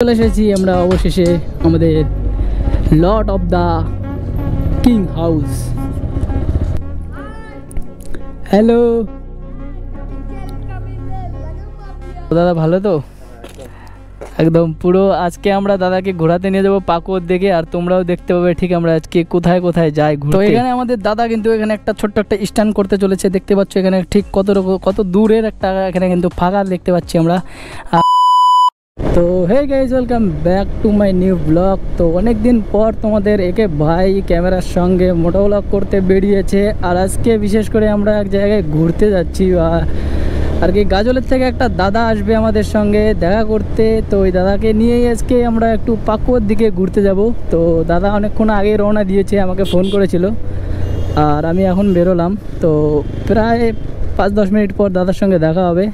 চলে এসেছি আমরা অবশেষে আমাদের Lord of the king house. Hello দাদা, ভালো তো? একদম পুরো আজকে আমরা দাদাকে ঘোরাতে নিয়ে যাবো পাকুয়ার দিকে, আর তোমরাও দেখতে পাবে ঠিক আমরা আজকে কোথায় কোথায় যাই ঘুরতে। তো এখানে আমাদের দাদা কিন্তু এখানে একটা ছোট্ট একটা স্ট্যান্ড করতে চলেছে, দেখতে পাচ্ছ এখানে ঠিক কত দূরের একটা এখানে কিন্তু ফাঁকা দেখতে পাচ্ছি আমরা। তো hey guys, welcome back to my new blog. তো অনেক দিন পর তোমাদের একে ভাই ক্যামেরার সঙ্গে মোটো ব্লগ করতে বেরিয়েছে, আর আজকে বিশেষ করে আমরা এক জায়গায় ঘুরতে যাচ্ছি আর কি গাজলের থেকে একটা দাদা আসবে আমাদের সঙ্গে দেখা করতে। তো ওই দাদাকে নিয়েই আজকে আমরা একটু পাকুয়ার দিকে ঘুরতে যাব। তো দাদা অনেকক্ষণ আগে রওনা দিয়েছে, আমাকে ফোন করেছিল আর আমি এখন বেরোলাম। তো প্রায় 5-10 মিনিট পর দাদার সঙ্গে দেখা হবে।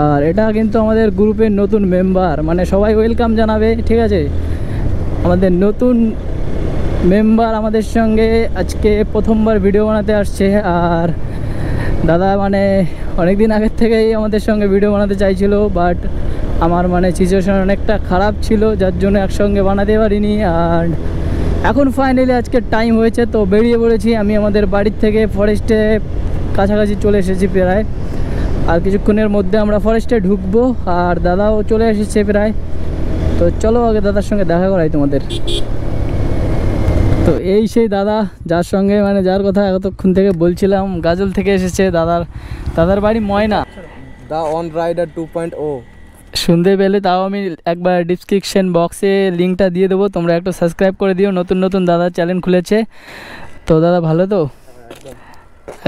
আর এটা কিন্তু আমাদের গ্রুপের নতুন মেম্বার, মানে সবাই ওয়েলকাম জানাবে, ঠিক আছে? আমাদের নতুন মেম্বার আমাদের সঙ্গে আজকে প্রথমবার ভিডিও বানাতে আসছে। আর দাদা মানে অনেক দিন আগের থেকেই আমাদের সঙ্গে ভিডিও বানাতে চাইছিল, বাট আমার মানে সিচুয়েশন অনেকটা খারাপ ছিল, যার জন্য একসঙ্গে বানাতে পারিনি। আর এখন ফাইনালি আজকে টাইম হয়েছে, তো বেরিয়ে পড়েছি। আমি আমাদের বাড়ির থেকে ফরেস্টে কাছাকাছি চলে এসেছি প্রায়, আর কিছুক্ষণের মধ্যে আমরা ফরেস্টে ঢুকবো। আর দাদাও চলে এসেছে প্রায়। তো চলো আগে দাদার সঙ্গে দেখা করাই তোমাদের। তো এই সেই দাদা যার সঙ্গে মানে যার কথা এতক্ষণ থেকে বলছিলাম, গাজল থেকে এসেছে। দাদার বাড়ি ময়না, দা অন রাইডার 2.0 শুনতে পেলে তাও আমি একবার ডিসক্রিপশন বক্সে লিঙ্কটা দিয়ে দেবো, তোমরা একটু সাবস্ক্রাইব করে দিও। নতুন দাদা চ্যানেল খুলেছে। তো দাদা ভালো তো?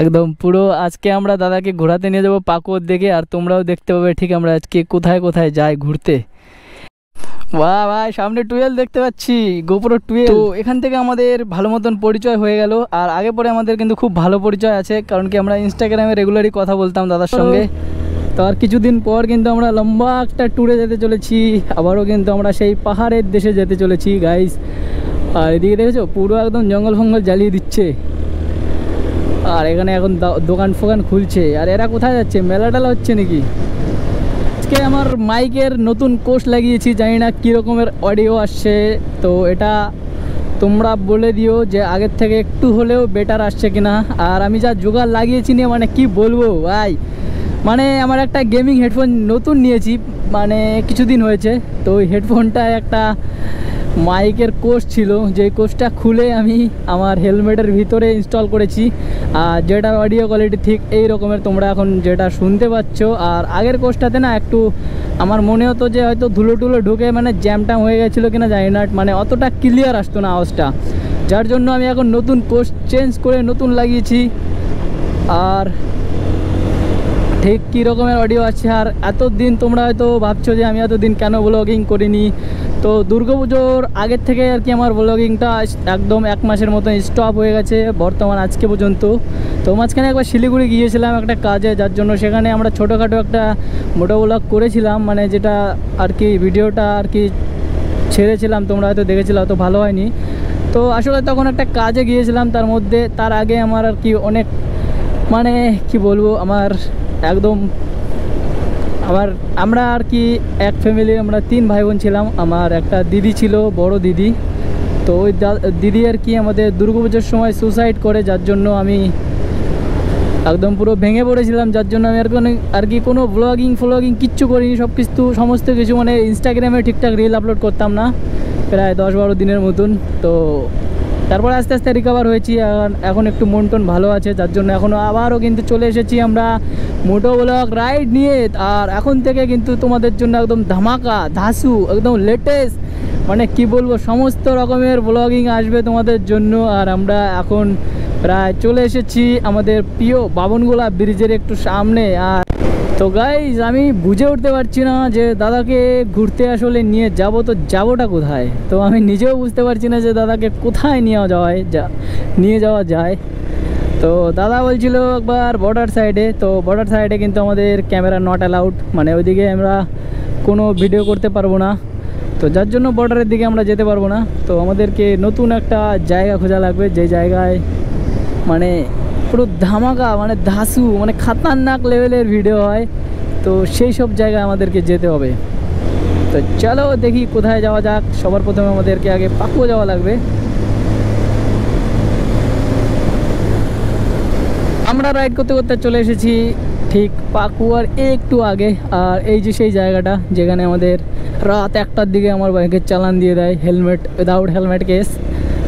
একদম পুরো আজকে আমরা দাদাকে ঘোরাতে নিয়ে যাবো পাকুয়ার দিকে, আর তোমরাও দেখতে পাবে ঠিক আমরা আজকে কোথায় কোথায় যাই ঘুরতে। বাহ ভাই, সামনে 12 দেখতে পাচ্ছি, গোপুরো 12। তো এখান থেকে আমাদের ভালো মতন পরিচয় হয়ে গেল। আর আগে পরে আমাদের কিন্তু খুব ভালো পরিচয় আছে, কারণ কি আমরা ইনস্টাগ্রামে রেগুলারই কথা বলতাম দাদার সঙ্গে। তো আর কিছুদিন পর কিন্তু আমরা লম্বা একটা ট্যুরে যেতে চলেছি, আবারও কিন্তু আমরা সেই পাহাড়ের দেশে যেতে চলেছি গাইস। আর এদিকে দেখেছো পুরো একদম জঙ্গল ফঙ্গল জ্বালিয়ে দিচ্ছে, আর এখানে এখন দোকান ফোকান খুলছে। আর এরা কোথায় যাচ্ছে? মেলা টেলা হচ্ছে নাকি? আজকে আমার মাইকের নতুন কোর্স লাগিয়েছি, জানি না কী রকমের অডিও আসছে। তো এটা তোমরা বলে দিও যে আগের থেকে একটু হলেও বেটার আসছে কিনা। আর আমি যা জোগাড় লাগিয়েছি নিয়ে মানে কি বলবো ভাই, মানে আমার একটা গেমিং হেডফোন নতুন নিয়েছি, মানে কিছুদিন হয়েছে। তো ওই হেডফোনটা একটা মাইকের কোর্স ছিল, যে কোর্সটা খুলে আমি আমার হেলমেটের ভিতরে ইনস্টল করেছি। আর যেটা অডিও কোয়ালিটি ঠিক এই রকমের তোমরা এখন যেটা শুনতে পাচ্ছ। আর আগের কোর্সটাতে না একটু আমার মনে হতো যে হয়তো ধুলো টুলো ঢুকে মানে জ্যামটাম হয়ে গেছিলো কিনা জানি না, মানে অতটা ক্লিয়ার আসতো না আওয়াজটা, যার জন্য আমি এখন নতুন কোর্স চেঞ্জ করে নতুন লাগিয়েছি। আর ঠিক কী রকমের অডিও আছে। আর এতদিন তোমরা হয়তো ভাবছো যে আমি এতদিন কেন ব্লগিং করিনি। তো দুর্গাপুজোর আগের থেকে আর কি আমার ব্লগিংটা একদম 1 মাসের মতো স্টপ হয়ে গেছে বর্তমান আজকে পর্যন্ত। তো মাঝখানে একবার শিলিগুড়ি গিয়েছিলাম একটা কাজে, যার জন্য সেখানে আমরা ছোটোখাটো একটা মোটো ব্লগ করেছিলাম, মানে যেটা আর কি ভিডিওটা আর কি ছেড়েছিলাম, তোমরা হয়তো দেখেছিলে, হয়তো ভালো হয়নি। তো আসলে তখন একটা কাজে গিয়েছিলাম, তার আগে আমার আর কি অনেক মানে কি বলবো, আমার একদম আমরা আর কি এক ফ্যামিলি, আমরা 3 ভাই বোন ছিলাম। আমার একটা দিদি ছিল, বড় দিদি। তো ওই দিদি আর কি আমাদের দুর্গাপুজোর সময় সুসাইড করে, যার জন্য আমি একদম পুরো ভেঙে পড়েছিলাম। যার জন্য আমি আর কি কোনো ফ্লগিং কিচ্ছু করিনি, সমস্ত কিছু মানে ইনস্টাগ্রামে ঠিকঠাক রিল আপলোড করতাম না প্রায় 10-12 দিনের মতন। তো তারপর আস্তে আস্তে রিকভার হয়েছি, আর এখন একটু মন টন ভালো আছে, যার জন্য এখনও আবারও কিন্তু চলে এসেছি আমরা মোটো ব্লগ রাইড নিয়ে। আর এখন থেকে কিন্তু তোমাদের জন্য একদম ধামাকা ধাসু একদম লেটেস্ট, মানে কি বলবো, সমস্ত রকমের ব্লগিং আসবে তোমাদের জন্য। আর আমরা এখন প্রায় চলে এসেছি আমাদের প্রিয় বাবনগোলা ব্রিজের একটু সামনে। আর তো গাইজ আমি বুঝে উঠতে পারছি না যে দাদাকে ঘুরতে আসলে নিয়ে যাব, তো যাবোটা কোথায়। তো আমি নিজেও বুঝতে পারছি না যে দাদাকে কোথায় নিয়ে যাওয়া যায়। তো দাদা বলছিল একবার বর্ডার সাইডে। তো বর্ডার সাইডে কিন্তু আমাদের ক্যামেরা নট অ্যালাউড, মানে ওইদিকে আমরা কোনো ভিডিও করতে পারবো না। তো যার জন্য বর্ডারের দিকে আমরা যেতে পারবো না। তো আমাদেরকে নতুন একটা জায়গা খোঁজা লাগবে, যে জায়গায় মানে পুরো ধামাকা মানে ধাসু মানে খাতারনাক লেভেলের ভিডিও হয়। তো সেই সব জায়গায় আমাদেরকে যেতে হবে। তো চলো দেখি কোথায় যাওয়া যাক। সবার প্রথমে আমাদেরকে আগে পাকুয়া যাওয়া লাগবে। আমরা রাইড করতে করতে চলে এসেছি ঠিক পাকুয়ার একটু আগে। আর এই যে সেই জায়গাটা যেখানে আমাদের রাত 1টার দিকে আমার বাইকের চালান দিয়ে দেয়, হেলমেট উইদাউট হেলমেট কেস।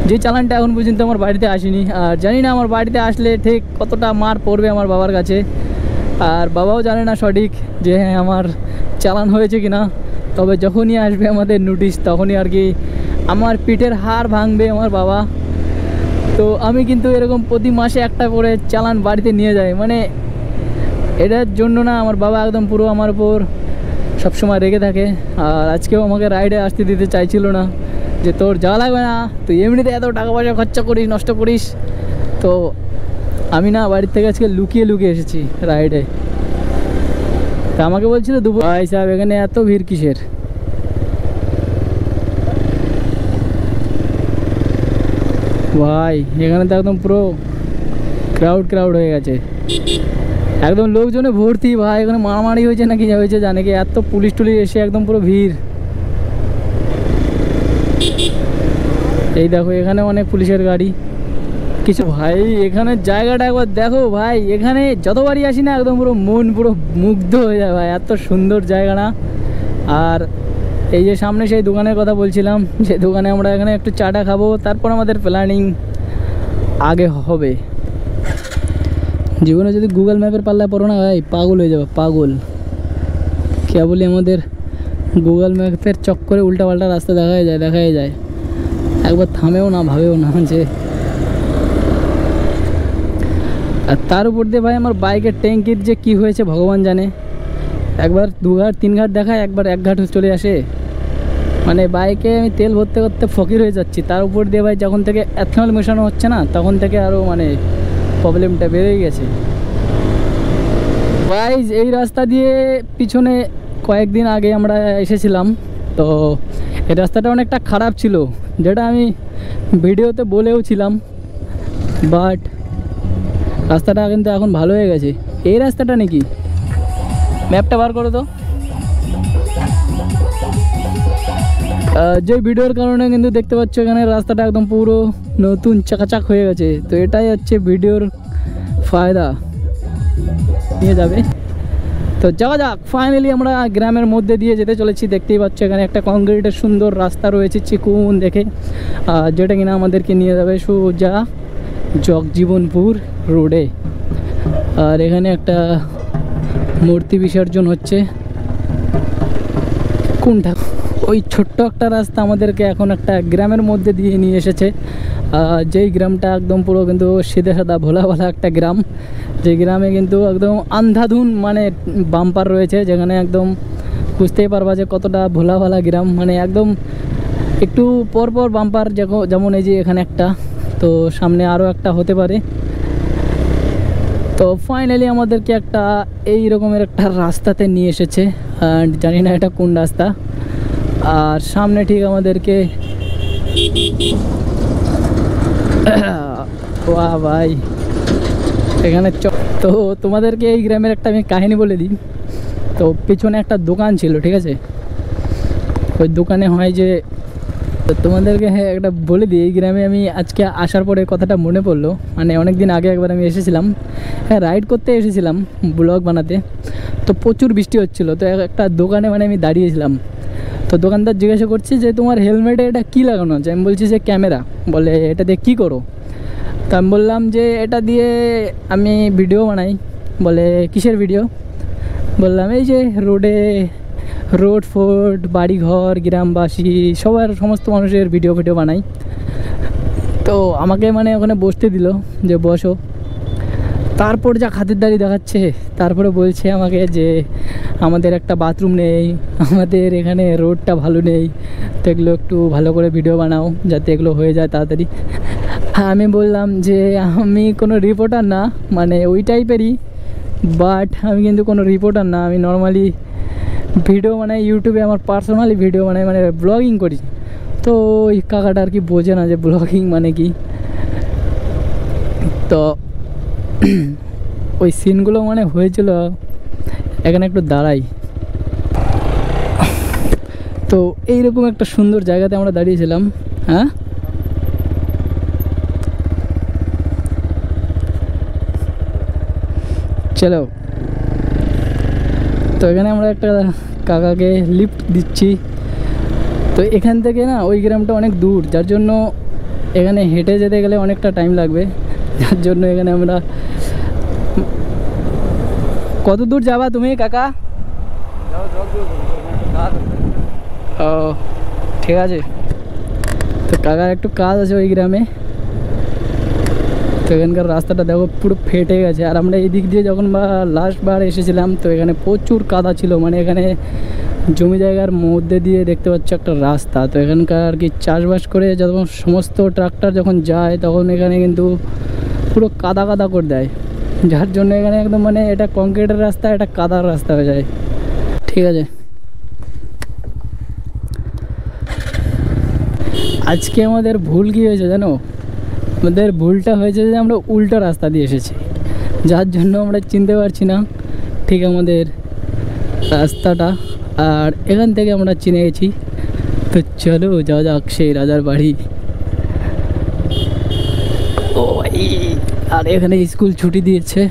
যে চালানটা এখন পর্যন্ত আমার বাড়িতে আসেনি। আর জানি না আমার বাড়িতে আসলে ঠিক কতটা মার পড়বে আমার বাবার কাছে। আর বাবাও জানে না সঠিক যে হ্যাঁ আমার চালান হয়েছে কিনা। তবে যখনই আসবে আমাদের নোটিশ তখনই আর কি আমার পিঠের হাড় ভাঙবে আমার বাবা। তো আমি কিন্তু এরকম প্রতি মাসে একটা করে চালান বাড়িতে নিয়ে যাই। মানে এটার জন্য না আমার বাবা একদম পুরো আমার উপর সবসময় রেগে থাকে। আর আজকেও আমাকে রাইডে আসতে দিতে চাইছিল না, যে তোর যাওয়া লাগবে না, তুই এমনিতে এত টাকা পয়সা খরচা করিস, নষ্ট করিস। তো আমি না বাড়ির থেকে আজকে লুকিয়ে লুকিয়ে এসেছি রাইডে। তা আমাকে বলছিল দুপুর, ভাই সাহেব এখানে এত ভিড় কিসের? ভাই এখানে তো একদম পুরো ক্রাউড হয়ে গেছে, একদম লোকজনে ভর্তি। ভাই এখানে মারামারি হয়েছে নাকি হয়েছে জানে কি, এত পুলিশ টুলিশ এসে একদম পুরো ভিড়। এই দেখো এখানে অনেক পুলিশের গাড়ি কিছু। ভাই এখানে জায়গাটা একবার দেখো ভাই, এখানে যতবারই আসি না একদম পুরো মন পুরো মুগ্ধ হয়ে যায় ভাই, এত সুন্দর জায়গা না। আর এই যে সামনে সেই দোকানের কথা বলছিলাম, যে দোকানে আমরা এখানে একটু চাটা খাবো, তারপর আমাদের প্ল্যানিং আগে হবে। জীবনে যদি গুগল ম্যাপের পাল্লায় পড়ো না ভাই পাগল হয়ে যাবে, পাগল। কে বলি আমাদের গুগল ম্যাপের চক্করে উল্টাপাল্টা রাস্তা দেখাই যায়, একবার থামেও না, ভাবেও না যে। আর তার উপর দিয়ে ভাই আমার বাইকের ট্যাঙ্কির যে কি হয়েছে ভগবান জানে, একবার 2 ঘাট 3 ঘাট দেখায়, একবার 1 ঘাট চলে আসে। মানে বাইকে আমি তেল ভরতে করতে ফকির হয়ে যাচ্ছি। তার উপর দিয়ে ভাই যখন থেকে এথনল মেশানো হচ্ছে না, তখন থেকে আরও মানে প্রবলেমটা বেড়েই গেছে ভাই। এই রাস্তা দিয়ে পিছনে কয়েকদিন আগে আমরা এসেছিলাম, তো এই রাস্তাটা অনেকটা খারাপ ছিল, যেটা আমি ভিডিওতে বলেও ছিলাম। বাট রাস্তাটা কিন্তু এখন ভালো হয়ে গেছে। এই রাস্তাটা নাকি, ম্যাপটা বার করো তো। যে ভিডিওর কারণে কিন্তু দেখতে পাচ্ছ এখানে রাস্তাটা একদম পুরো নতুন চাকাচাক হয়ে গেছে। তো এটাই হচ্ছে ভিডিওর ফায়দা, নিয়ে যাবে। তো যাওয়া যাক, ফাইনালি আমরা গ্রামের মধ্যে দিয়ে যেতে চলেছি। দেখতেই পাচ্ছ এখানে একটা কংক্রিটের সুন্দর রাস্তা রয়েছে চিকুন দেখে, যেটা কিনা আমাদেরকে নিয়ে যাবে সোজা জগজীবনপুর রোডে। আর এখানে একটা মূর্তি বিসর্জন হচ্ছে। কোনটা? ওই ছোট্ট একটা রাস্তা আমাদেরকে এখন একটা গ্রামের মধ্যে দিয়ে নিয়ে এসেছে। যেই গ্রামটা একদম পুরো কিন্তু সিধে সাদা ভোলা ভালা একটা গ্রাম, যে গ্রামে কিন্তু একদম আন্ধাধুন মানে বাম্পার রয়েছে, যেখানে একদম বুঝতেই পারবা যে কতটা ভোলা ভালা গ্রাম। মানে একদম একটু পরপর বাম্পার, যেমন এই যে এখানে একটা, তো সামনে আরও একটা হতে পারে। তো ফাইনালি আমাদেরকে একটা এই রকমের একটা রাস্তাতে নিয়ে এসেছে, জানি না এটা কোন রাস্তা। আর সামনে ঠিক আমাদেরকে ওয়া ভাই এখানে তো তোমাদেরকে এই গ্রামের একটা আমি কাহিনী বলে দিই। তো পিছনে একটা দোকান ছিল, ঠিক আছে, ওই দোকানে হয় যে, তো তোমাদেরকে হ্যাঁ একটা বলে দিই, এই গ্রামে আমি আজকে আসার পরে কথাটা মনে পড়লো। মানে অনেক দিন আগে একবার আমি এসেছিলাম, হ্যাঁ রাইড করতে এসেছিলাম ব্লগ বানাতে। তো প্রচুর বৃষ্টি হচ্ছিলো, তো একটা দোকানে মানে আমি দাঁড়িয়েছিলাম। তো দোকানদার জিজ্ঞাসা করছে যে তোমার হেলমেটে এটা কী লাগানো আছে? আমি বলছি যে ক্যামেরা। বলে এটা দিয়ে কী করো? তো আমি বললাম যে এটা দিয়ে আমি ভিডিও বানাই। বলে কিসের ভিডিও? বললাম এই যে রোড ফোর্ট, বাড়িঘর, গ্রামবাসী সবার সমস্ত মানুষের ভিডিও বানাই। তো আমাকে মানে ওখানে বসতে দিল যে বসো। তারপর যা খাতিরদারি দেখাচ্ছে, তারপরে বলছে আমাকে যে আমাদের একটা বাথরুম নেই, আমাদের এখানে রোডটা ভালো নেই, তো এগুলো একটু ভালো করে ভিডিও বানাও যাতে এগুলো হয়ে যায় তাড়াতাড়ি। আমি বললাম যে আমি কোনো রিপোর্টার না, মানে ওই টাইপেরই, বাট আমি কিন্তু কোনো রিপোর্টার না, আমি নর্মালি ভিডিও বানাই ইউটিউবে, আমার পার্সোনালি ভিডিও বানাই, মানে ব্লগিং করি। তো ওই কাকাটা আর কি বোঝে না যে ব্লগিং মানে কি। তো ওই সিনগুলো মানে হয়েছিল। এখানে একটু দাঁড়াই। তো এইরকম একটা সুন্দর জায়গাতে আমরা দাঁড়িয়েছিলাম। হ্যাঁ, চলো। তো এখানে আমরা একটা কাকাকে লিফট দিচ্ছি। তো এখান থেকে না ওই গ্রামটা অনেক দূর, যার জন্য এখানে হেঁটে যেতে গেলে অনেকটা টাইম লাগবে, যার জন্য এখানে আমরা। কত দূর যাবা তুমি কাকা? ও ঠিক আছে। তো কাকার একটু কাজ আছে ওই গ্রামে। তো এখানকার রাস্তাটা দেখো পুরো ফেটে গেছে। আর আমরা এই দিক দিয়ে যখন লাস্ট বার এসেছিলাম তো এখানে প্রচুর কাদা ছিল, মানে এখানে জমি জায়গার মধ্যে দিয়ে দেখতে পাচ্ছ একটা রাস্তা। তো এখানকার আর কি চাষবাস করে যখন সমস্ত ট্রাক্টর যখন যায় তখন এখানে কিন্তু পুরো কাদা কাদা করে দেয়, যার জন্য এখানে একদম মানে এটা কংক্রিটের রাস্তা, এটা কাদার রাস্তা হয়ে যায়। ঠিক আছে, আজকে আমাদের ভুল কী হয়েছে জানো? আমাদের ভুলটা হয়েছে যে আমরা উল্টো রাস্তা দিয়ে এসেছি, যার জন্য আমরা চিনতে পারছি না ঠিক আমাদের রাস্তাটা। আর এখান থেকে আমরা চিনে গেছি। তো চলো যাওয়া যাক সেই রাজার বাড়ি। ও ভাই, আর এখানে স্কুল ছুটি দিয়েছে।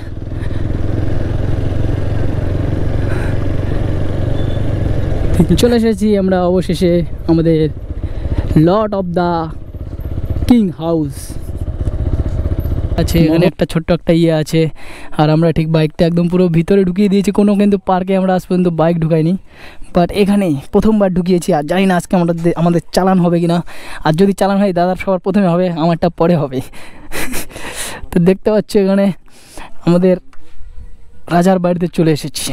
চলে এসেছি আমরা অবশেষে আমাদের Lord of the king house আছে। এখানে একটা ছোট্ট একটা ইয়ে আছে। আর আমরা ঠিক বাইকটা একদম পুরো ভিতরে ঢুকিয়ে দিয়েছি। কোনো কিন্তু পার্কে আমরা আজ পর্যন্ত বাইক ঢুকাইনি, বাট এখানে প্রথমবার ঢুকিয়েছি। আর জানি না আজকে আমাদের চালান হবে কি না। আর যদি চালান হয় দাদার সবার প্রথমে হবে, আমারটা পরে হবে। তো দেখতে পাচ্ছ এখানে আমাদের রাজার বাড়িতে চলে এসেছি।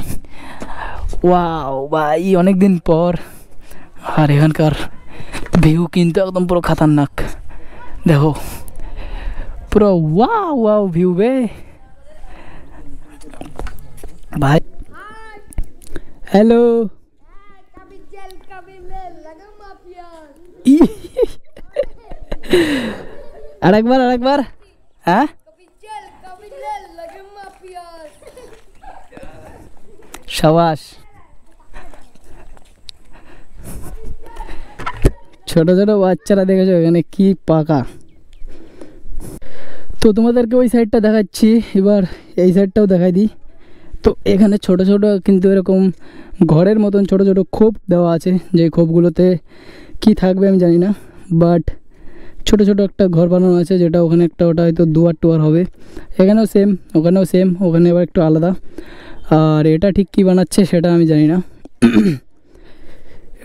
ওয়াও ভাই, অনেক দিন পর। আর এখানকার ভিউ কিন্তু একদম পুরো খাতারনাক, দেখো পুরো ওয়াও ওয়াও ভিউ বে ভাই। হ্যালো, আরেকবার হ্যাঁ, সাবাস। ছোট ছোট বাচ্চারা দেখেছো এখানে কি পাকা। তো তোমাদেরকে ওই সাইডটা দেখাচ্ছি, এবার এই সাইডটাও দেখাই দিই। তো এখানে ছোট ছোট কিন্তু এরকম ঘরের মতন ছোট ছোট খোপ দেওয়া আছে, যে খোপগুলোতে কি থাকবে আমি জানি না, বাট ছোট ছোট একটা ঘর বানানো আছে, যেটা ওখানে একটা ওটা হয়তো দুয়ার টুয়ার হবে। এখানেও সেম, ওখানেও সেম, ওখানে এবার একটু আলাদা। আর এটা ঠিক কী বানাচ্ছে সেটা আমি জানি না।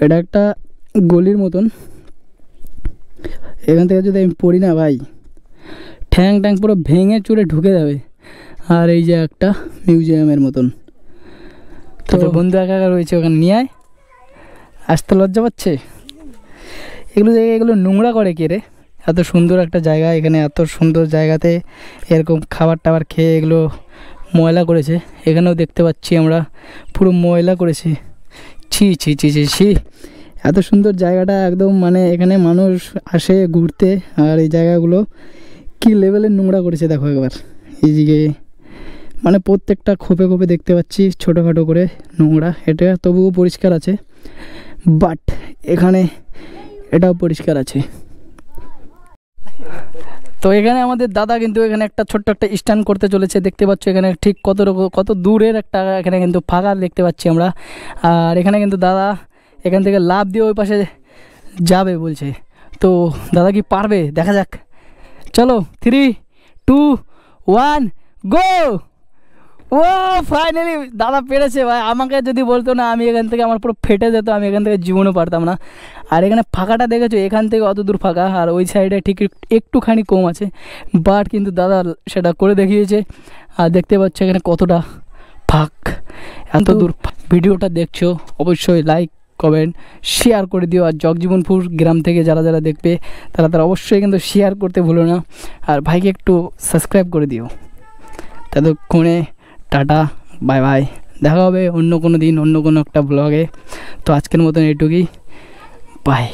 এটা একটা গলির মতন। এখান থেকে যদি আমি পড়ি না ভাই, ঠ্যাং ট্যাং পুরো ভেঙে চুরে ঢুকে যাবে। আর এই যে একটা মিউজিয়ামের মতন। তারপর বন্ধু একা একা রয়েছে, ওখানে নিয়ে আয়। আসতে লজ্জা পাচ্ছে। এগুলো জায়গায় এগুলো নোংরা করে কে রে? এত সুন্দর একটা জায়গা, এখানে এত সুন্দর জায়গাতে এরকম খাবার টাবার খেয়ে এগুলো ময়লা করেছে। এখানেও দেখতে পাচ্ছি আমরা পুরো ময়লা করেছে। ছি ছি ছি ছি ছি, এত সুন্দর জায়গাটা একদম, মানে এখানে মানুষ আসে ঘুরতে, আর এই জায়গাগুলো কি লেভেলের নোংরা করেছে দেখো একবার। এইদিকে মানে প্রত্যেকটা খোপে খোপে দেখতে পাচ্ছি ছোটোখাটো করে নোংরা। এটা তবুও পরিষ্কার আছে, বাট এখানে এটাও পরিষ্কার আছে। তো এখানে আমাদের দাদা কিন্তু এখানে একটা ছোট্ট একটা স্ট্যান্ড করতে চলেছে। দেখতে পাচ্ছ এখানে ঠিক কত দূরের একটা এখানে কিন্তু ফাঁকা দেখতে পাচ্ছি আমরা। আর এখানে কিন্তু দাদা এখান থেকে লাফ দিয়ে ওই পাশে যাবে বলছে। তো দাদা কি পারবে দেখা যাক। চলো 3, 2, 1 গো। ও ফাইনালি দাদা পেরেছে ভাই। আমাকে যদি বলতো না, আমি এখান থেকে আমার পুরো ফেটে যেত, আমি এখান থেকে জীবনও পারতাম না। আর এখানে ফাঁকাটা দেখেছো, এখান থেকে অত দূর ফাঁকা, আর ওই সাইডে ঠিক একটুখানি কম আছে, বাট কিন্তু দাদা সেটা করে দেখিয়েছে। আর দেখতে পাচ্ছ এখানে কতটা ফাঁক, এত দূর। ভিডিওটা দেখছো অবশ্যই লাইক কমেন্ট শেয়ার করে দিও। আর জগজীবনপুর গ্রাম থেকে যারা যারা দেখবে তারা অবশ্যই কিন্তু শেয়ার করতে ভুলো না। আর ভাইকে একটু সাবস্ক্রাইব করে দিও। ততক্ষণে টাটা, বাই বাই, দেখা হবে অন্য কোনো দিন অন্য কোনো একটা ব্লগে। তো আজকের মতন এইটুকুই, বাই।